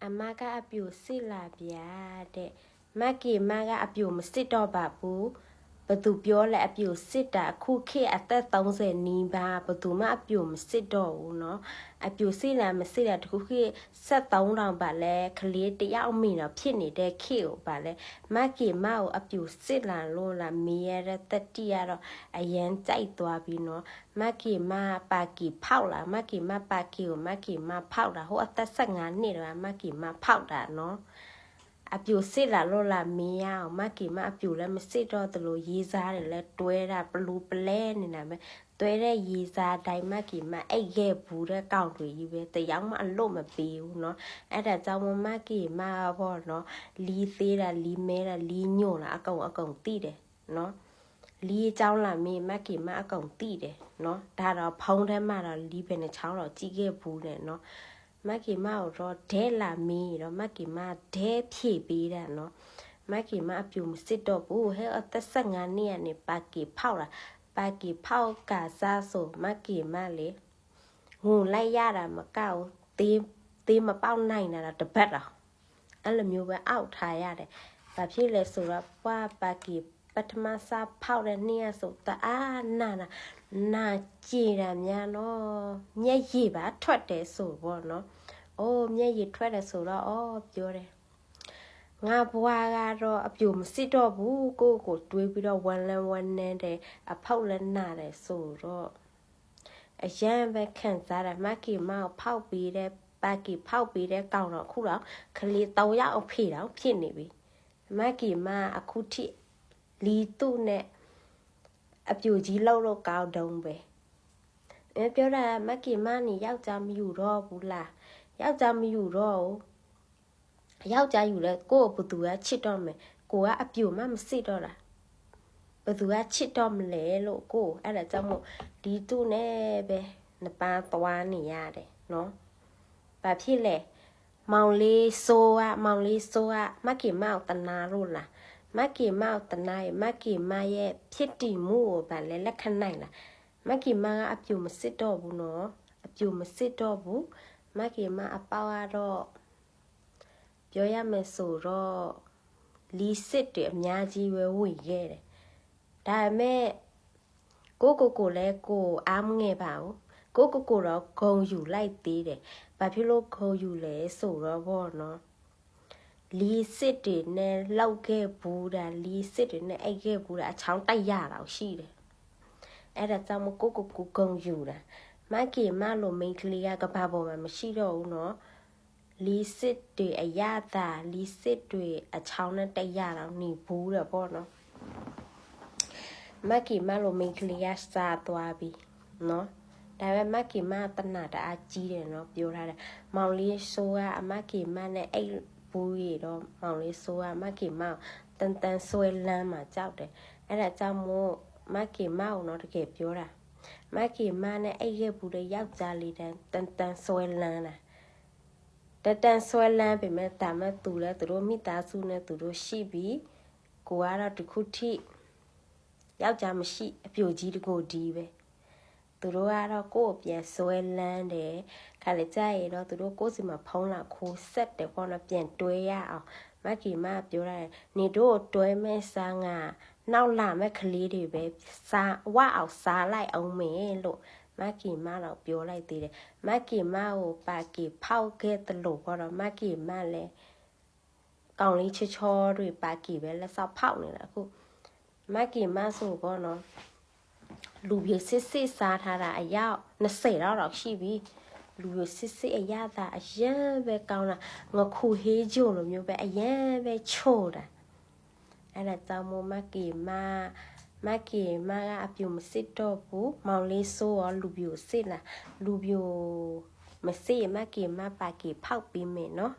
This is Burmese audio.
အမကအပြူစစ်လာဗျာတဲ့မက်ကီမကအပြူမစစ်တော့ပါဘူးဘသူပြောလဲအပြူစစ်တာအခုခေတ်အသက်30နီးပါဘသူမှအပြူမစစ်တော့ဘူးเนาะအပြူစစ်လာမစစ်တာတခုခေတ်73တောင်ပါလဲကလေးတယောက်မိတော့ဖြစ်နေတဲ့ခေတ်ကိုပါလဲမက်ကီမကိုအပြူစစ်လာလို့လာမီရတဲ့တတိရတော့အရန်ကြိုက်သွားပြီเนาะမက်ကီမပါကီဖောက်လာမက်ကီမပါကီကိုမက်ကီမဖောက်တာဟိုအသက်15နှစ်တော့မက်ကီမဖောက်တာเนาะအပြူစစ်လာလို့လာမင်းရအောင်မကီမအပြူလည်းမစစ်တော့တလို့ရေးစားတယ်လဲတွဲတာဘလူးပလဲနေတာပဲတွဲတဲ့ရေးစားတိုင်းမကီမအိတ်ခဲ့ဘူးတဲ့ကောက်တွေကြီးပဲတယောက်မှအလို့မပေးဘူးเนาะအဲ့ဒါကြောင့်မကီမပေါ့เนาะလီသေးတာလီမဲတာလီညွန့်တာအကုန်တိတယ်เนาะလီเจ้าလာမင်းမကီမအကုန်တိတယ်เนาะဒါတော့ဖုံးထဲမှာတော့လီပဲနဲ့ချောင်းတော့ကြီးခဲ့ဘူးတယ်เนาะမက်ကီမတော့ဒဲလာမီတော့မက်ကီမဒဲဖြည့်ပေးတာเนาะမက်ကီမအပြူမစစ်တော့ဘူးဟဲ့အသက်15နှစ်ကနေပါကီဖောက်လာပါကီဖောက်ကစားဆိုမက်ကီမလေငုံလိုက်ရတာမကောက်သေးမပေါက်နိုင်တာတပတ်တော့အဲ့လိုမျိုးပဲအောက်ထားရတယ်ဘာဖြစ်လဲဆိုတော့ပွားပါကီပထမစားဖောက်တဲ့နေ့ဆိုတအားနာကြည်တာများနော်မျက်ရည်ပါထွက်တယ်ဆိုပေါ့နော်အိုးမျက်ရည်ထွက်တယ်ဆိုတော့အော်ပြောတယ်ငါဘွားကတော့အပြူမစစ်တော့ဘူးကိုတွေးပြီးတော့ဝမ်းလန်းဝမ်းနေတယ်အဖောက်လည်းနာတယ်ဆိုတော့အရန်ပဲခံစားတယ်မကီမောက်ဖောက်ပြီးတဲ့ပါကီဖောက်ပြီးတဲ့ကောင်းတော့အခုတော့ခလေး3ယောက်အဖေတော့ဖြစ်နေပြီမကီမအခုထိလီတုနဲ့အပြူကြီးလောက်တော့ကောင်းတုံးပဲပြောတာမကီမနီယောက်ျားမယူတော့ဘူးလားယောက်ျားမယူတော့ယောက်ျားယူလဲကို့ဘသူကချစ်တော့မယ်ကိုကအပြူမမစစ်တော့လားဘသူကချစ်တော့မလဲလို့ကိုအဲ့ဒါကြောင့်မို့ဒီတုနဲ့ပဲနှစ်ပါးသွားနေရတယ်နော်ဘာဖြစ်လဲမောင်လေးဆိုးမကီမောက်တနာလို့လားမကီမောက်တနာရဲ့မကီမရဲ့ဖြစ်တည်မှုကိုဗာလဲလက်ခံနိုင်လားမကီမကအပြူမစစ်တော့ဘူးနော်အပြူမစစ်တော့ဘူးမကီမအပေါကတော့ပြောရမယ်ဆိုတော့လီစစ်တွေအများကြီးပဲဝင်ခဲ့တယ်ဒါပေမဲ့ကိုလည်းကိုအားမငယ်ပါဘူးကိုတော့ဂုံယူလိုက်သေးတယ်ဘာဖြစ်လို့ဂုံယူလဲဆိုတော့ပေါ့နော်လီစစ်တွေနဲ့လောက်ခဲ့ဘူးတာလီစစ်တွေနဲ့အိတ်ခဲ့ဘူးတာအချောင်းတိုက်ရတာရှိတယ်အဲ့ဒါကြောင့်မကိုဂုံယူတာမကီမလိုမိန်ကလေးကဘာပေါ်မှာမရှိတော့ဘူးနော်လီစစ်တွေအရသာလီစစ်တွေအချောင်းနဲ့တိုက်ရတော့နေဘူးတယ်ပေါ့နော်မကီမလိုမိန်ကလေးကစားသွားပြီနော်ဒါပေမဲ့မကီမတနာတအားကြီးတယ်နော်ပြောထားတယ်မောင်လေးဆိုးကအမကီမနဲ့အိတ်ဘူးရီတော့မောင်လေးဆိုးကမကီမတန်ဆွဲလမ်းမှာကြောက်တယ်အဲ့ဒါကြောင့်မို့မကီမကိုတော့တကယ်ပြောတာမကီမနဲ့အိတ်ရဘူးတဲ့ယောက်ျားလေးတန်ဆွဲလမ်းတာတန်ဆွဲလမ်းပေမဲ့ဒါမှသူလဲသူတို့မိသားစုနဲ့သူတို့ရှိပြီးကိုကတော့တခုထိယောက်ျားမရှိအပြိုကြီးတကိုဒီပဲသူတို့ကတော့ကိုယ်ပြန်ဆွဲလန်းတယ်ခါလေကြရတော့သူတို့ကိုယ်စီမှာဖုံးလာခိုးဆက်တယ်ပေါ့နော်ပြန်တွဲရအောင်မကီမပြောရတယ်နေတို့တွဲမဲ့စားငါနောက်လာမဲ့ကလေးတွေပဲစားဝအောင်စားလိုက်အောင်မင်းလို့မကီမတော့ပြောလိုက်သေးတယ်မကီမကိုပါကီဖောက်ခဲ့တယ်လို့ပေါ့နော်မကီမလည်းကောင်းလေးချောတွေပါကီပဲလက်ဆောက်ဖောက်နေတာအခုမကီမဆိုပေါ့နော်လူပြစစ်စားထားတာအယောက်20တော့ရှိပြီလူပြစစ်အရသာအရန်ပဲကောင်းတာငခုဟေးကြုံလိုမျိုးပဲအရန်ပဲချို့တာအဲ့ဒါကြောင့်မို့မကီမကအပြူမစစ်တော့ဘူးမောင်လေးဆိုးရောလူပြစစ်လားလူပြမစစ်မကီမပါကီဖောက်ပြီးမယ်နော်